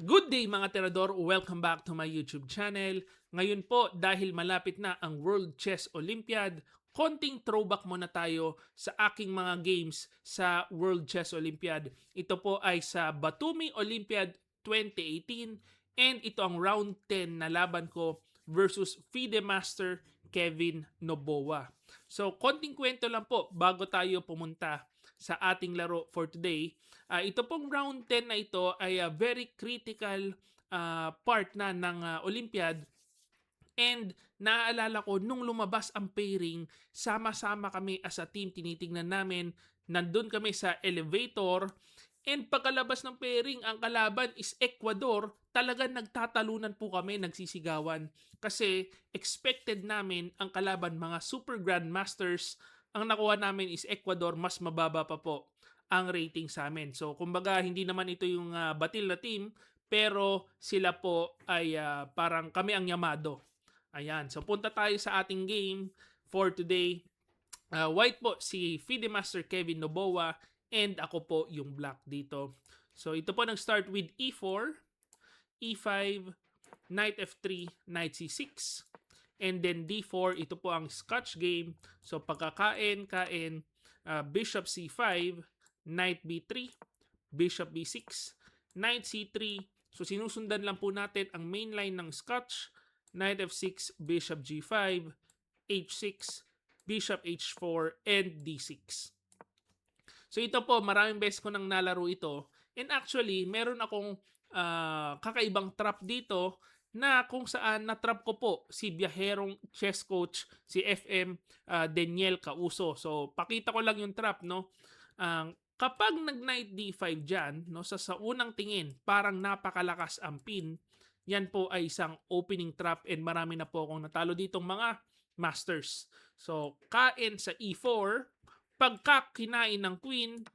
Good day mga tirador! Welcome back to my YouTube channel. Ngayon po, dahil malapit na ang World Chess Olympiad, konting throwback muna tayo sa aking mga games sa World Chess Olympiad. Ito po ay sa Batumi Olympiad 2018 and ito ang round 10 na laban ko versus FIDE Master Kevin Noboa. So, konting kwento lang po bago tayo pumunta sa ating laro for today. Ito pong round 10 na ito ay very critical part na ng Olympiad. And naaalala ko, nung lumabas ang pairing, sama-sama kami as a team, tinitingnan namin, nandun kami sa elevator, and pagkalabas ng pairing, ang kalaban is Ecuador, talagang nagtatalunan po kami, nagsisigawan. Kasi expected namin ang kalaban mga super grandmasters, ang nakuha namin is Ecuador, mas mababa pa po ang rating sa amin. So kumbaga hindi naman ito yung batil na team, pero sila po ay parang kami ang yamado. Ayan, so punta tayo sa ating game for today. White po si FIDE Master Kevin Noboa and ako po yung black dito. So ito po nag-start with E4, E5, Knight F3, Knight C6, and then D4, ito po ang Scotch game. So pagkakain, Bishop C5, Knight B3, Bishop B6, Knight C3. So sinusundan lang po natin ang main line ng Scotch, Knight F6, Bishop G5, H6, Bishop H4, and D6. So ito po, maraming beses ko nang nalaro ito. And actually, meron akong kakaibang trap dito na kung saan na-trap ko po si biyaherong chess coach, si FM Daniel Causo. So pakita ko lang yung trap, no? Kapag nag-knight D5 dyan, no, sa unang tingin, parang napakalakas ang pin. Yan po ay isang opening trap and marami na po akong natalo ditong mga masters. So, kain sa E4, pagka kinain ng queen,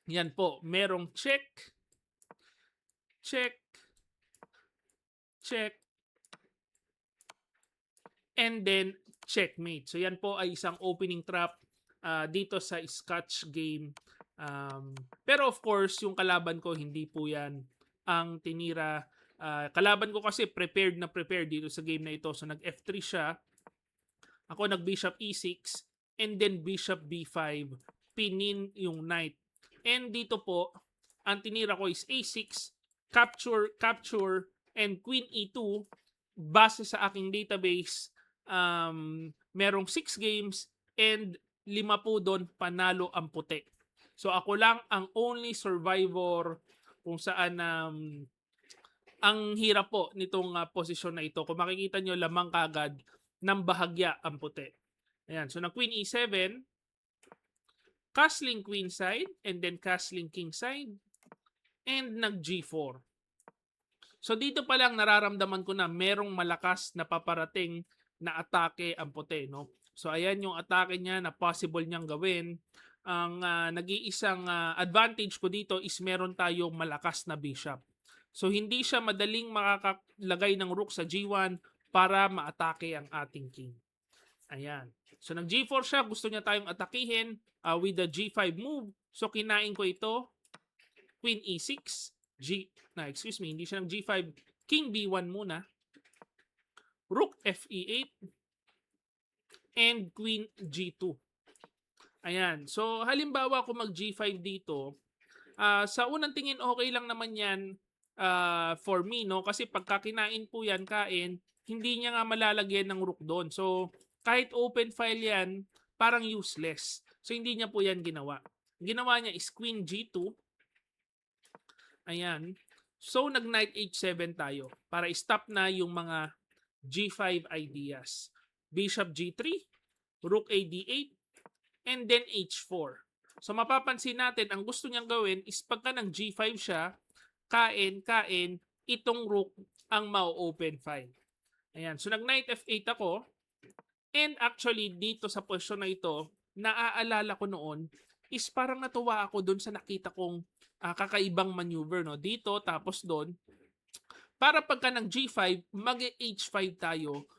yan po, merong check, check, check, and then checkmate. So, yan po ay isang opening trap dito sa Scotch game. Pero of course, yung kalaban ko, hindi po yan ang tinira. Kalaban ko kasi prepared na prepared dito sa game na ito. So nag F3 siya. Ako nag Bishop E6 and then Bishop B5. Pinin yung knight. And dito po, ang tinira ko is A6, capture, capture, and Queen E2. Base sa aking database, merong 6 games and 5 po doon panalo ang puti. So ako lang ang only survivor kung saan ang hirap po nitong posisyon na ito. Kung makikita nyo, lamang kagad ng bahagya ang puti. Ayan. So, na Queen E7, castling queen side, and then castling king side, and nag G4. So, dito pa lang nararamdaman ko na merong malakas na paparating na atake ang puti. No? So, ayan yung atake niya na possible niyang gawin. Ang nag-iisang advantage ko dito is meron tayong malakas na bishop. So, hindi siya madaling makakalagay ng rook sa G1 para maatake ang ating king. Ayan. So, nag G4 siya. Gusto niya tayong atakihin with the G5 move. So, kinain ko ito. Queen E6. Excuse me. Hindi siya ng G5. King B1 muna. Rook FE8. And Queen G2. Ayan. So, halimbawa kung mag G5 dito, sa unang tingin okay lang naman yan for me, no? Kasi pagka kinain po yan, kain, hindi niya nga malalagyan ng rook doon. So, kahit open file yan, parang useless. So, hindi niya po yan ginawa. Ginawa niya is Queen G2. Ayan. So, nag-Knight H7 tayo para stop na yung mga G5 ideas. Bishop G3, Rook AD8, and then H4. So, mapapansin natin, ang gusto niyang gawin is pagka ng G5 siya, kain, itong rook ang mau-open file. Ayan. So, nag-Knight F8 ako. And actually, dito sa posisyon na ito, naaalala ko noon, is parang natuwa ako doon sa nakita kong kakaibang maneuver. No? Dito, tapos doon. Para pagka ng G5, mag-H5 tayo.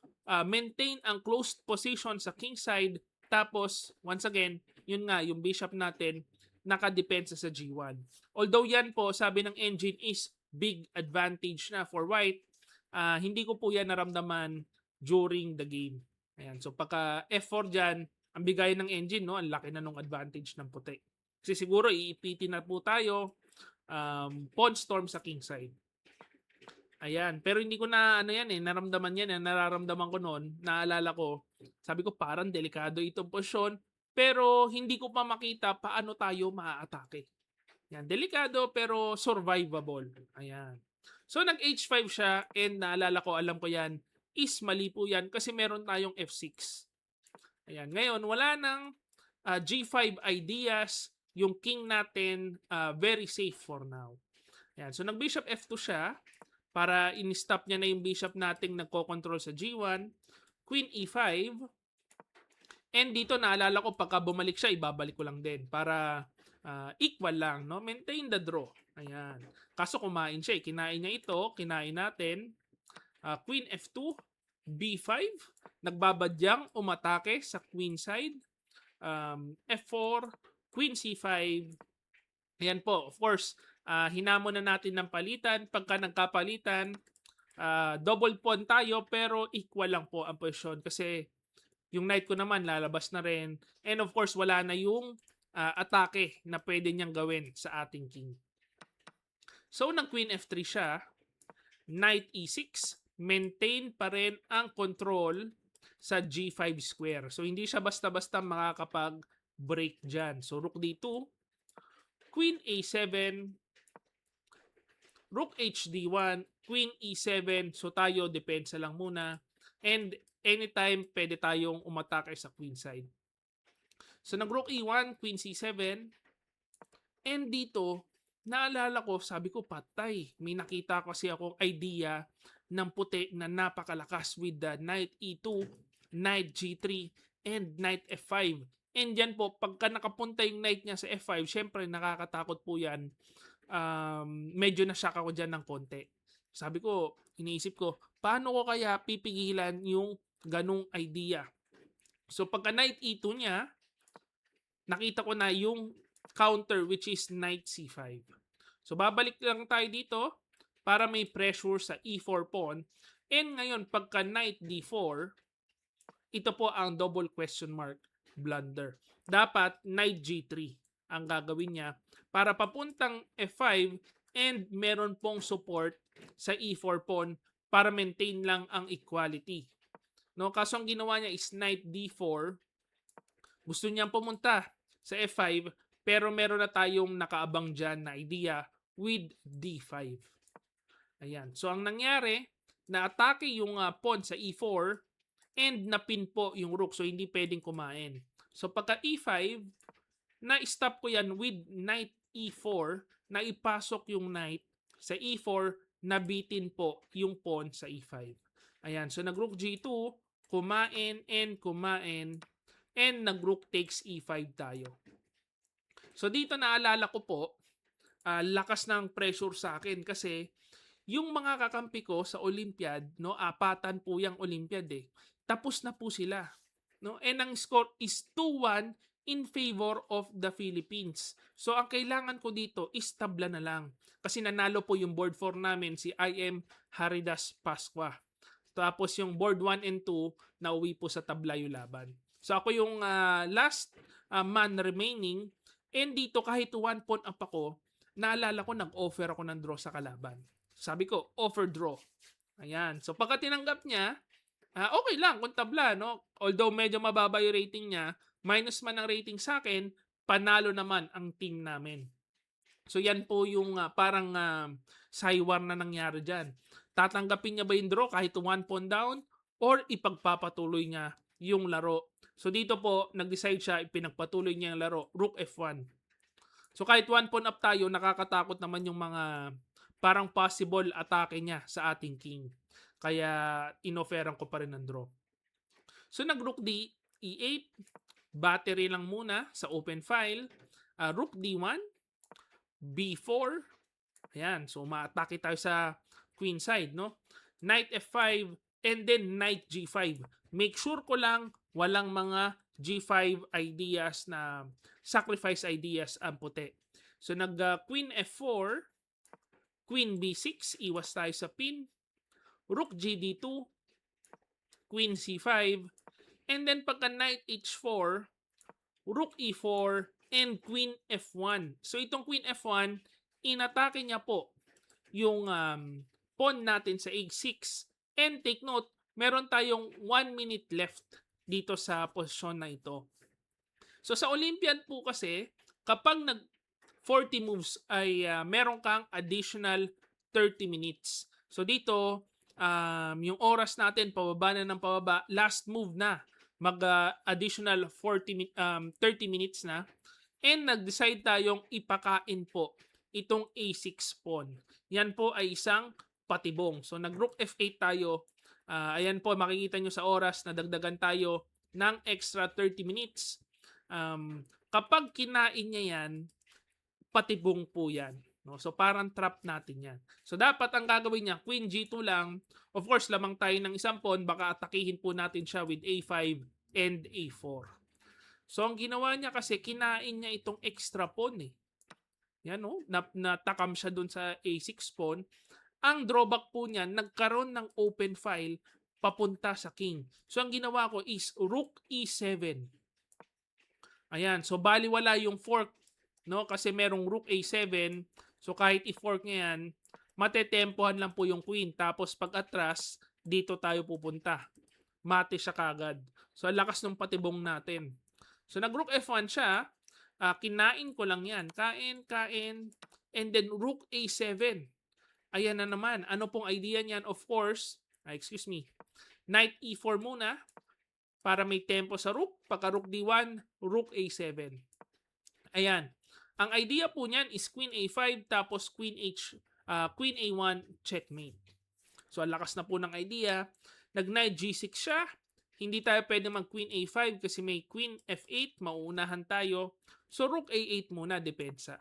Maintain ang closed position sa king side. Tapos, once again, yun nga, yung bishop natin, nakadepensa sa G1. Although yan po, sabi ng engine is big advantage na for white. Hindi ko po yan naramdaman during the game. Ayan. So pagka F4 dyan, ang bigay ng engine, no, ang laki na nung advantage ng puti. Kasi siguro iipitin na po tayo pawn storm sa king side. Ayan. Pero hindi ko na ano yan naramdaman yan. Nararamdaman ko noon, naalala ko, sabi ko parang delikado itong posisyon, pero hindi ko pa makita paano tayo maaatake. Yan, delikado pero survivable. Ayan. So nag H5 siya and naalala ko, alam ko yan, is mali po yan kasi meron tayong F6. Ayan. Ngayon, wala nang G5 ideas. Yung king natin, very safe for now. Ayan. So nag bishop F2 siya para in-stop niya na yung bishop nating nagko-control sa G1. Queen E5. And dito naalala ko, pagka bumalik siya, ibabalik ko lang din para equal lang, no? Maintain the draw. Ayan. Kaso kumain siya. Kinain niya ito. Kinain natin. Queen F2. B5. Nagbabadyang umatake sa queen side. F4. Queen C5. Ayan po. Of course, hinamon na natin ng palitan. Pagka nagkapalitan, double pawn tayo pero equal lang po ang posisyon kasi yung knight ko naman lalabas na rin. And of course, wala na yung atake na pwede niyang gawin sa ating king. So, nag Queen F3 siya. Knight E6. Maintain pa rin ang control sa G5 square. So, hindi siya basta-basta makakapag-break dyan. So, Rook D2. Queen A7. Rook HD1. Queen E7. So, tayo, depensa lang muna. And anytime, pwede tayong umatake sa queen side. So, nag-rook E1, queen C7. And dito, naalala ko, sabi ko, patay. May nakita kasi akong idea ng puti na napakalakas with the knight E2, knight G3, and knight F5. And yan po, pagka nakapunta yung knight niya sa F5, syempre nakakatakot po yan. Medyo na-shock ako dyan ng konti. Sabi ko, iniisip ko, paano ko kaya pipigilan yung ganung idea? So pagka knight E2 niya, nakita ko na yung counter which is knight C5. So babalik lang tayo dito para may pressure sa E4 pawn. And ngayon, pagka knight D4, ito po ang double question mark blunder. Dapat knight G3 ang gagawin niya para papuntang F5 and meron pong support sa E4 pawn para maintain lang ang equality. No, kaso ang ginawa niya is knight D4. Gusto niyang pumunta sa F5 pero meron na tayong nakaabang dyan na idea with D5. Ayan. So ang nangyari, na-atake yung pawn sa E4 and napin po yung rook. So hindi pwedeng kumain. So pagka E5, na-stop ko yan with knight E4, na ipasok yung knight sa E4, nabitin po yung pawn sa E5. Ayan. So nag-rook G2, kumain, and nag-rook takes E5 tayo. So dito naalala ko po, lakas ng pressure sa akin kasi yung mga kakampi ko sa Olympiad, no, apatan po yung Olympiad eh. Tapos na po sila, no? And ang score is 2-1 in favor of the Philippines. So ang kailangan ko dito is tabla na lang. Kasi nanalo po yung board 4 namin si IM Haridas Pasqua. Tapos yung board 1 and 2 nauwi po sa tabla yung laban. So ako yung last man remaining. And dito kahit 1 pawn up ako, naalala ko nag-offer ako ng draw sa kalaban. Sabi ko, offer draw. Ayan. So pagka tinanggap niya, okay lang kung tabla, no? Although medyo mababa yung rating niya, minus man ang rating sa akin, panalo naman ang team namin. So yan po yung parang saywar na nangyari dyan. Tatanggapin niya ba yung draw kahit 1 pawn down or ipagpapatuloy niya yung laro? So dito po, nag-decide siya, ipinagpatuloy niya yung laro, Rook F1. So kahit 1 pawn up tayo, nakakatakot naman yung mga parang possible atake niya sa ating king. Kaya inofferan ko pa rin ng draw. So nag-Rook D, E8, battery lang muna sa open file, Rook D1, B4, ayan, so ma-atake tayo sa queen side, no? Knight F5, and then Knight G5. Make sure ko lang walang mga G5 ideas na sacrifice ideas ang puti. So nag Queen F4, Queen B6, iwas tayo sa pin. Rook GD2, Queen C5, and then pagka Knight H4, Rook E4, and Queen F1. So itong Queen F1, inatake niya po yung pawn natin sa H6. And take note, meron tayong 1 minute left dito sa posisyon na ito. So sa Olympiad po kasi, kapag nag 40 moves ay meron kang additional 30 minutes. So dito, yung oras natin, pababa na ng pababa, last move na. Mag-additional 30 minutes na. And nag-decide tayong ipakain po itong A6 pawn. Yan po ay isang patibong. So nag-rook F8 tayo. Ayan po, makikita nyo sa oras na dagdagan tayo ng extra 30 minutes. Kapag kinain niya yan, patibong po yan. No? So parang trap natin yan. So dapat ang gagawin niya, Queen G2 lang. Of course, lamang tayo ng isang pawn, baka atakihin po natin siya with A5 and A4. So ang ginawa niya kasi, kinain niya itong extra pawn eh. Yan no, natakam siya dun sa A6 pawn. Ang drawback po niya, nagkaroon ng open file papunta sa king. So ang ginawa ko is Rook E7. Ayan, so baliwala yung fork, no? Kasi merong Rook A7. So kahit i-fork niya yan, matetempohan lang po yung queen. Tapos pag atras, dito tayo pupunta. Mate siya kagad. So ang lakas ng patibong natin. So nag-Rook F1 siya. Kinain ko lang yan. Kain. And then Rook A7. Ayan na naman. Ano pong idea niyan? Of course, Knight E4 muna para may tempo sa Rook. Pagka Rook D1, Rook A7. Ayan. Ang idea po niyan is Queen A5 tapos Queen A1 checkmate. So ang lakas na po ng idea. Nag-Knight G6 siya. Hindi tayo pwede mag-Queen A5 kasi may Queen F8. Mauunahan tayo. So Rook A8 muna, depensa.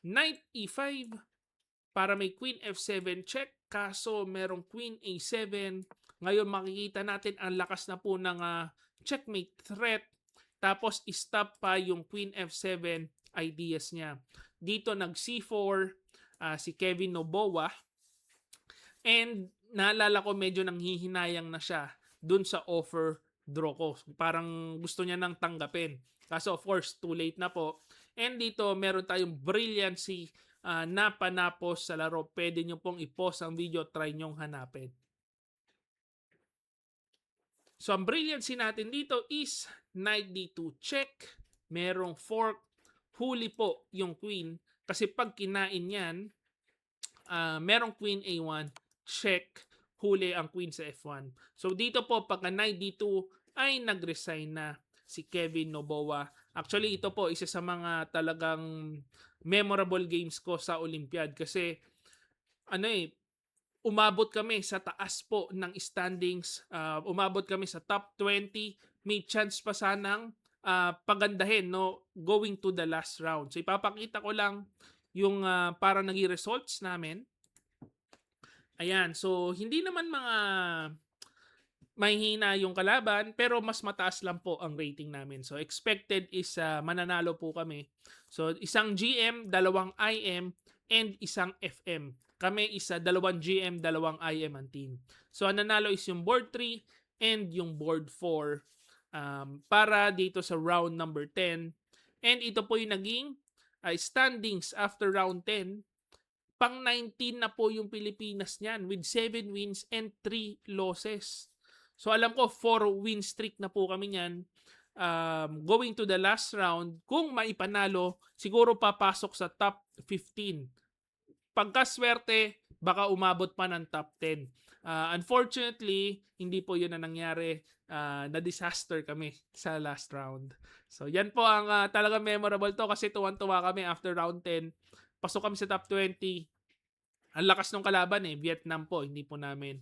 Knight E5 para may Queen F7 check. Kaso merong Queen A7. Ngayon makikita natin ang lakas na po ng checkmate threat. Tapos stop pa yung Queen F7 ideas niya. Dito nag C4 si Kevin Noboa. And naalala ko medyo nanghihinayang na siya dun sa offer draw ko. Parang gusto niya nang tanggapin. Kaso of course, too late na po. And dito meron tayong brilliancy na panapos sa laro. Pwede nyo pong i-pause ang video, try nyong hanapin. So ang brilliancy natin dito is Knight D2 check. Merong fork. Huli po yung queen. Kasi pag kinain yan, merong Queen A1 check. Huli ang queen sa F1. So dito po pagka Knight D2 ay nag-resign na si Kevin Noboa. Actually ito po isa sa mga talagang memorable games ko sa Olympiad kasi umabot kami sa taas po ng standings. Umabot kami sa top 20. May chance pa sanang pagandahin, no, going to the last round. So ipapakita ko lang yung para naging results namin. Ayan, so hindi naman mga mahihina yung kalaban, pero mas mataas lang po ang rating namin. So expected is mananalo po kami. So isang GM, dalawang IM, and isang FM. Kami isa, dalawang GM, dalawang IM ang team. So ang nanalo is yung board 3 and yung board 4 para dito sa round number 10. And ito po yung naging standings after round 10. Pang 19 na po yung Pilipinas niyan with 7 wins and 3 losses. So alam ko 4 win streak na po kami niyan. Going to the last round, kung maipanalo, siguro papasok sa top 15. Pagkaswerte, baka umabot pa ng top 10. Unfortunately, hindi po yun na nangyari. Na-disaster kami sa last round. So yan po ang talaga memorable to kasi tuwan-tuwa kami after round 10. Pasok kami sa top 20. Ang lakas ng kalaban Vietnam po, hindi po namin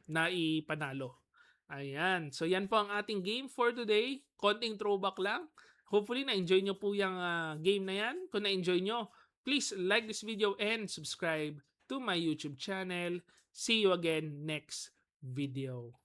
naipanalo. Ayan. So yan po ang ating game for today. Konting throwback lang. Hopefully na-enjoy nyo po yung game na yan. Kung na-enjoy nyo, please like this video and subscribe to my YouTube channel. See you again next video.